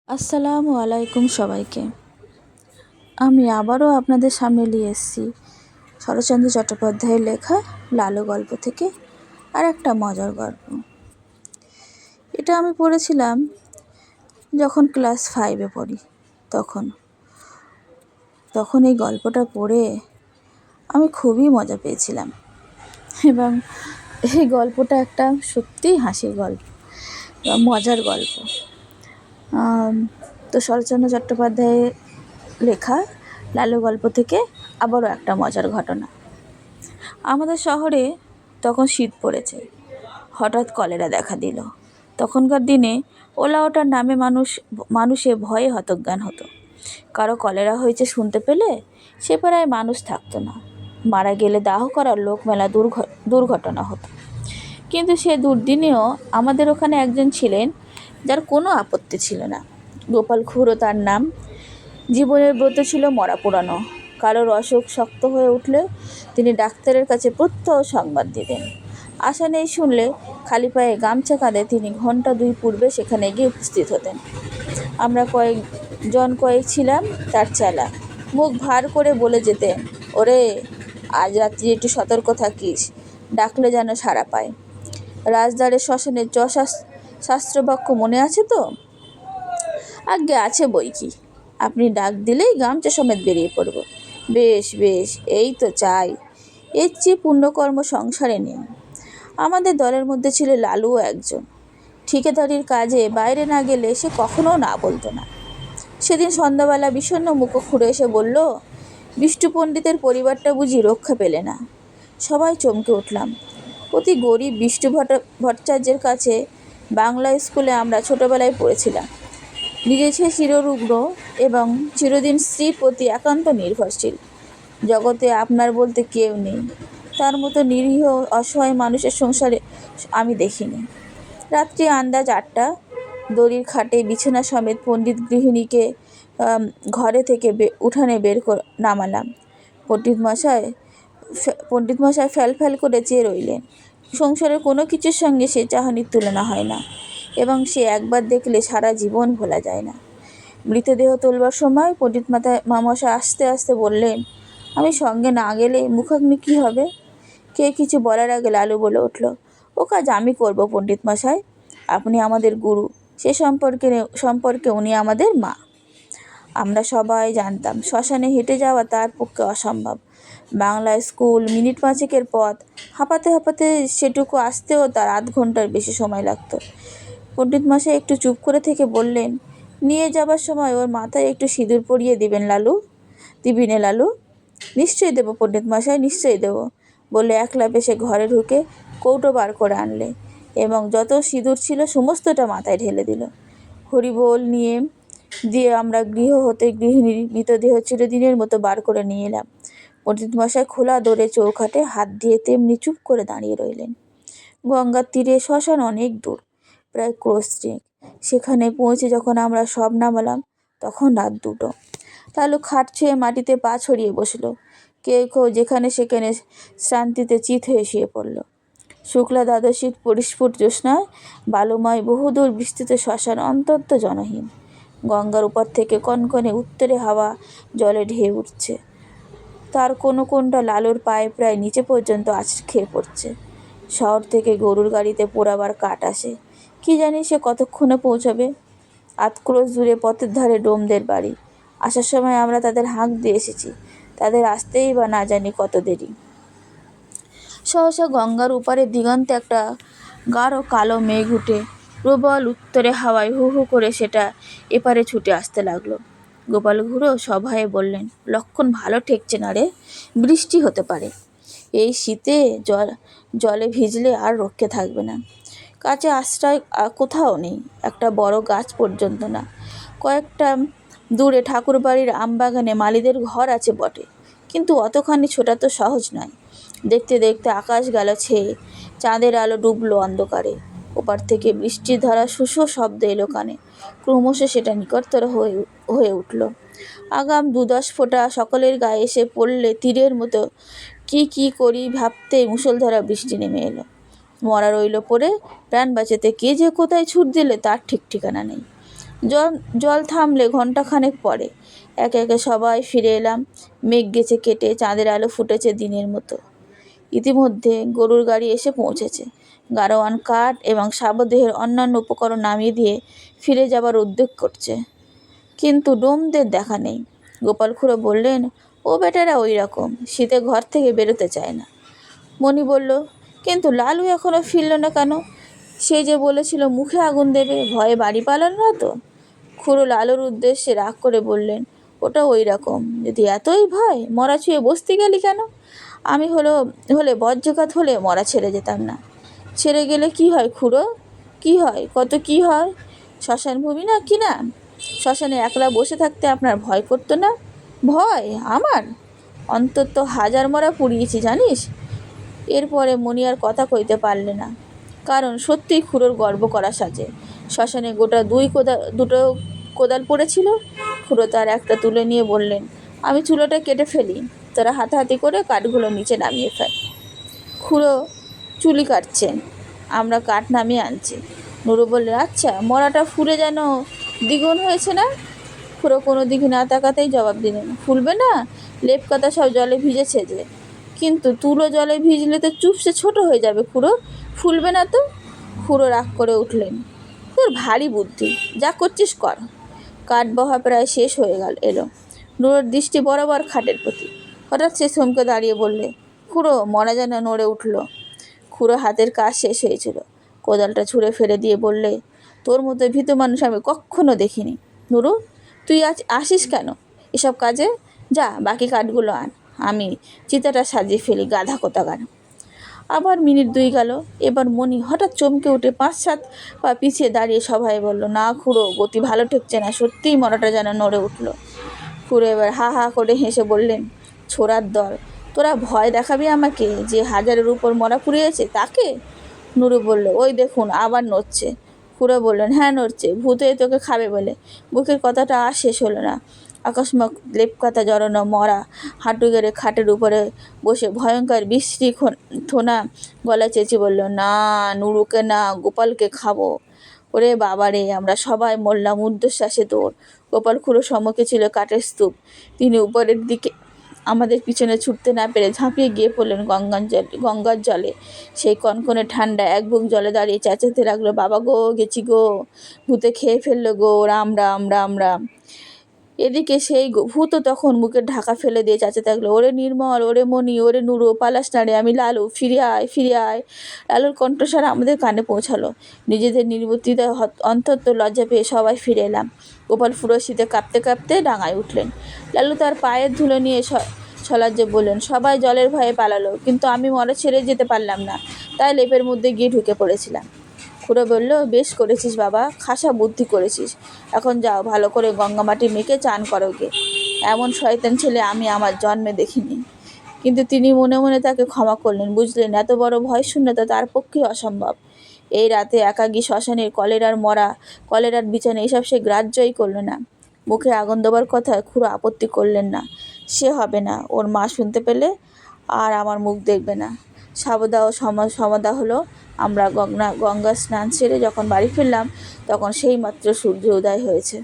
আসসালামু আলাইকুম সবাইকে। আমি আবারও আপনাদের সামনে নিয়ে এসেছি শরৎচন্দ্র চট্টোপাধ্যায়ের লেখা লালু গল্প থেকে আর একটা মজার গল্প। এটা আমি পড়েছিলাম যখন ক্লাস 5-এ পড়ি। তখন এই গল্পটা পড়ে আমি খুবই মজা পেয়েছিলাম এবং এই গল্পটা একটা সত্যিই হাসির গল্প বা মজার গল্প। তো শরৎচন্দ্র চট্টোপাধ্যায়ের লেখা লালু গল্প থেকে আবারও একটা মজার ঘটনা। আমাদের শহরে তখন শীত পড়েছে। হঠাৎ কলেরা দেখা দিল। তখনকার দিনে ওলা ওঠার নামে মানুষে ভয়ে হতজ্ঞান হতো। কারো কলেরা হয়েছে শুনতে পেলে সে পাড়ায় মানুষ থাকতো না। মারা গেলে দাহ করার লোক মেলা দুর্ঘটনা হতো। কিন্তু সে দুর্দিনেও আমাদের ওখানে একজন ছিলেন যার কোনো আপত্তি ছিল না। গোপাল খুড়ো তার নাম। জীবনের ব্রত ছিল মরা পুরানো। কারোর অসুখ শক্ত হয়ে উঠলে তিনি ডাক্তারের কাছে প্রত্যহ সংবাদ দিতেন। আশা নেই শুনলে খালি পায়ে গামছা কাঁধে তিনি ঘন্টা 2 পূর্বে সেখানে গিয়ে উপস্থিত হতেন। আমরা কয়েক ছিলাম তার চেলা। মুখ ভার করে বলে যেতেন, ওরে আজ রাত্রি একটু সতর্ক থাকিস, ডাকলে যেন সাড়া পায়। রাজদারের শ্মশানের শাস্ত্রবাক্য মনে আছে তো? আজ্ঞে আছে বই কি, আপনি ডাক দিলেই গামছা সমেত বেরিয়ে পড়ব। বেশ বেশ, এই তো চাই, এর চেয়ে পুণ্যকর্ম সংসারে নেই। আমাদের দলের মধ্যে ছিল লালুও একজন। ঠিকাদারির কাজে বাইরে না গেলে সে কখনো না বলতো না। সেদিন সন্ধ্যাবেলা বিষণ্ণ মুখ খুঁড়ে এসে বলল, বিষ্টু পণ্ডিতের পরিবারটা বুঝি রক্ষা পেলে না? সবাই চমকে উঠলাম। অতি গরিব বিষ্টু ভট্টাচার্যের কাছে বাংলা স্কুলে আমরা ছোটবেলায় পড়েছিলাম। নিজে সে চিররুগ্ন এবং চিরদিন স্ত্রীর প্রতি একান্ত নির্ভরশীল। জগতে আপনার বলতে কেউ নেই। তার মতো নিরীহ অসহায় মানুষের সংসারে আমি দেখিনি। রাত্রি আন্দাজ 8টা। দড়ির খাটে বিছানা সমেত পণ্ডিত গৃহিণীকে ঘরে থেকে উঠানে বের নামালাম। পণ্ডিত মশাই ফ্যাল করে চেয়ে রইলেন। সংসারের কোনো কিছুর সঙ্গে সে চাহনির তুলনা হয় না এবং সে একবার দেখলে সারা জীবন ভোলা যায় না। মৃতদেহ তোলবার সময় পণ্ডিত মশাই আস্তে আস্তে বললেন, আমি সঙ্গে না গেলে মুখাগ্নি কী হবে? কে কিছু বলার আগে লালু বলে উঠল, ও কাজ আমি করব পণ্ডিত মশাই, আপনি আমাদের গুরু, সে সম্পর্কে উনি আমাদের মা। আমরা সবাই জানতাম শ্মশানে হেঁটে যাওয়া তার পক্ষে অসম্ভব। বাংলা স্কুল মিনিট 5-এর পথ। হাঁপাতে হাঁপাতে সেটুকু আসতেও তার আধ ঘন্টার বেশি সময় লাগতো। পণ্ডিত মশাই একটু চুপ করে থেকে বললেন, নিয়ে যাবার সময় ওর মাথায় একটু সিঁদুর পরিয়ে দিবি নে লালু? নিশ্চয়ই দেবো পণ্ডিত মশাই, নিশ্চয়ই দেবো, বলে একলাপে সে ঘরে ঢুকে কৌটো বার করে আনলে এবং যত সিঁদুর ছিল সমস্তটা মাথায় ঢেলে দিল। হরিবোল দিয়ে আমরা গৃহ হতে গৃহিণীর মৃতদেহ চিরদিনের মতো বার করে নিয়ে এলাম। পণ্ডিত মশাই খোলা দোরে চৌখাটে হাত দিয়ে তেমনি চুপ করে দাঁড়িয়ে রইলেন। গঙ্গার তীরে শ্মশান অনেক দূর, প্রায় ক্রোশ চেক। সেখানে পৌঁছে যখন আমরা সব নামালাম তখন রাত 2টো। লালু খাট ছুঁয়ে মাটিতে পা ছড়িয়ে বসল। কেউ যেখানে সেখানে শান্তিতে চিত হয়ে শুয়ে পড়ল। শুক্লা দ্বাদশীর পরিস্ফুট জ্যোৎস্নায় বালুময় বহুদূর বিস্তৃত শ্মশান অন্তত জনহীন। গঙ্গার উপর থেকে কনকনে উত্তরে হাওয়া জলে ঢেউ উঠছে। তার কোনটা লালুর পায়ে প্রায় নিচে পর্যন্ত আছড়ে খেয়ে পড়ছে। শহর থেকে গরুর গাড়িতে পোড়াবার কাঠ আসে। কি জানি সে কতক্ষণে পৌঁছাবে। 8 ক্রোশ দূরে পথের ধারে ডোমদের বাড়ি। আসার সময় আমরা তাদের হাঁক দিয়ে এসেছি, তাদের আসতেই বা না জানি কত দেরি। সহসা গঙ্গার উপারে দিগন্তে একটা গাঢ় কালো মেঘ উঠে প্রবল উত্তরে হাওয়ায় হু হু করে সেটা এপারে ছুটে আসতে লাগলো। গোপাল খুড়ো সভয়ে বললেন, লক্ষণ ভালো ঠেকছে না রে, বৃষ্টি হতে পারে। এই শীতে জলে ভিজলে আর রক্ষে থাকবে না। কাছে আশ্রয় কোথাও নেই, একটা বড় গাছ পর্যন্ত না। কয়েকটা দূরে ঠাকুরবাড়ির আমবাগানে মালীদের ঘর আছে বটে, কিন্তু অতখানি ছোটা তো সহজ নয়। দেখতে দেখতে আকাশ গেল ছেয়ে, চাঁদের আলো ডুবলো অন্ধকারে। ওপার থেকে বৃষ্টির ধারা শুশো শব্দ এলো কানে। ক্রমশ সেটা নিকটতর হয়ে উঠল। আগাম 2-10 ফোঁটা সকলের গায়ে এসে পড়লে তীরের মতো কি করি ভাবতেই মুষলধারা বৃষ্টি নেমে এলো। মরা রইল পড়ে, প্রাণ বাঁচাতে কে যে কোথায় ছুট দিলে তার ঠিক ঠিকানা নেই। জল জল থামলে ঘণ্টাখানেক পরে একে একে সবাই ফিরে এলাম। মেঘ গেছে কেটে, চাঁদের আলো ফুটেছে দিনের মতো। ইতিমধ্যে গরুর গাড়ি এসে পৌঁছেছে। গাড়োয়ান কাঠ এবং শবদেহের অন্যান্য উপকরণ নামিয়ে দিয়ে ফিরে যাবার উদ্যোগ করছে, কিন্তু ডোমদের দেখা নেই। গোপাল খুড়ো বললেন, ও বেটারা ওই রকম, শীতে ঘর থেকে বেরোতে চায় না। মণি বলল, কিন্তু লালু এখনও ফিরল না কেন? সে যে বলেছিল মুখে আগুন দেবে, ভয়ে বাড়ি পালাল না তো? খুড়ো লালুর উদ্দেশ্যে রাগ করে বললেন, ওটা ওই রকম। যদি এতই ভয়, মরা ছুঁয়ে বসতে গেলি কেন? আমি হলে বজ্রঘাত হলে মরা ছেড়ে যেতাম না। ছেড়ে গেলে কি হয় খুড়ো? কি হয়, কত কি হয়? শ্মশান ভূমি না কি না? শ্মশানে একলা বসে থাকতে আপনার ভয় করতো না? ভয় আমার? অন্তত 1000 মরা পুড়িয়েছি জানিস। এরপরে মণি আর কথা কইতে পারলে না, কারণ সত্যিই খুড়োর গর্ব করা সাজে। শ্মশানে গোটা দুটো কোদাল পড়েছিল। খুড়ো তার একটা তুলে নিয়ে বললেন, আমি চুলোটা কেটে ফেলি, তারা হাতাহাতি করে কাঠগুলো নিচে নামিয়ে ফেল। খুড়ো চুলি কাটছেন, আমরা কাঠ নামিয়ে আনছি। নুরু বললেন, আচ্ছা, মরাটা ফুলে যেন দ্বিগুণ হয়েছে না? খুড়ো কোনো দিকে না তাকাতেই জবাব দিলেন, ফুলবে না, লেপ কাতা সব জলে ভিজেছে যে। কিন্তু তুলো জলে ভিজলে তো চুপসে ছোট হয়ে যাবে খুড়ো, ফুলবে না তো। খুড়ো রাগ করে উঠলেন, তোর ভারী বুদ্ধি, যা করছিস কর। কাঠ বহা প্রায় শেষ হয়ে এলো। নুরোর দৃষ্টি বরাবর খাটের প্রতি। হঠাৎ সে থমকে দাঁড়িয়ে বললে, খুড়ো, মরা যেন নড়ে উঠল। খুড়ো হাতের কাজ শেষ হয়েছিল, কোদালটা ছুঁড়ে ফেলে দিয়ে বললে, তোর মতো ভীতু মানুষ আমি কখনো দেখিনি। নুরু, তুই আজ আসিস কেন এসব কাজে? যা, বাকি কাঠগুলো আন, আমি চিতাটা সাজিয়ে ফেলি, গাধা কোথাকার। আবার মিনিট 2 গেল। এবার মণি হঠাৎ চমকে উঠে 5-7 পা পিছিয়ে দাঁড়িয়ে সবাই বলল, না খুড়ো, গতি ভালো ঠেকছে না, সত্যিই মরাটা যেন নড়ে উঠল। খুড়ো এবার হা হা করে হেসে বললেন, ছোড়ার দল, তোরা ভয় দেখাবি আমাকে যে 1000-এর উপর মরা পুড়িয়েছে তাকে? নুরু বলল, ওই দেখুন আবার নড়ছে। খুড়ো বললেন, হ্যাঁ নড়ছে, ভূত হয়ে তোকে খাবে বলে। মুখের কথাটা আর শেষ হলো না। আকস্মাৎ লেপকাতা জড়ানো মরা হাঁটু গেড়ে খাটের উপরে বসে ভয়ঙ্কর বিশ্রী থোনা গলায় চেঁচিয়ে বলল, না, নুরুকে না, গোপালকে খাবো। ওরে বাবা রে, আমরা সবাই মরলাম ঊর্ধ্বশ্বাসে দৌড়। গোপাল খুড়োর সম্মুখে ছিল কাঠের স্তূপ। তিনি উপরের দিকে আমাদের পিছনে ছুটতে না পেরে ঝাঁপিয়ে গিয়ে পড়লেন গঙ্গার জলে। সেই কনকনে ঠান্ডা এক বুক জলে দাঁড়িয়ে চেঁচাতে লাগলো, বাবা গো, গেছি গো, ভূতে খেয়ে ফেললো গো, রাম রাম রাম রাম। এদিকে সেই ভূতও তখন মুখের ঢাকা ফেলে দিয়ে চেঁচাতে থাকলো, ওরে নির্মল, ওরে মণি, ওরে নুরু, পালাস না রে, আমি লালু, ফিরে আয়, ফিরে আয়। লালুর কণ্ঠস্বর আমাদের কানে পৌঁছালো। নিজেদের নির্বুদ্ধিতায় অন্তত লজ্জা পেয়ে সবাই ফিরে এলাম। গোপাল ফুরসিতে কাঁপতে কাঁপতে ডাঙায় উঠলেন। লালু তার পায়ের ধুলো নিয়ে সলজ্জে বললেন, সবাই জলের ভয়ে পালালো, কিন্তু আমি মরা ছেড়ে যেতে পারলাম না, তাই লেপের মধ্যে গিয়ে ঢুকে পড়েছিলাম। খুড়ো বলল, বেশ করেছিস বাবা, খাসা বুদ্ধি করেছিস। এখন যাও, ভালো করে গঙ্গা মাটি মেখে চান করো গে। এমন শয়তান ছেলে আমি আমার জন্মে দেখিনি। কিন্তু তিনি মনে মনে তাকে ক্ষমা করলেন। বুঝলেন, এত বড় ভয়শূন্যতা তার পক্ষে অসম্ভব। এই রাতে একাকী শ্মশানের কলেরার বিছানে এসব সে গ্রাহ্যই করল না। মুখে আগুন দেবার কথায় খুড়ো আপত্তি করলেন না। সে হবে না, ওর মা শুনতে পেলে আর আমার মুখ দেখবে না। সাবদা ও সমাধা হলো। আমরা গঙ্গা স্নান সেরে যখন বাড়ি ফিরলাম, তখন সেই মাত্র সূর্য উদয় হয়েছে।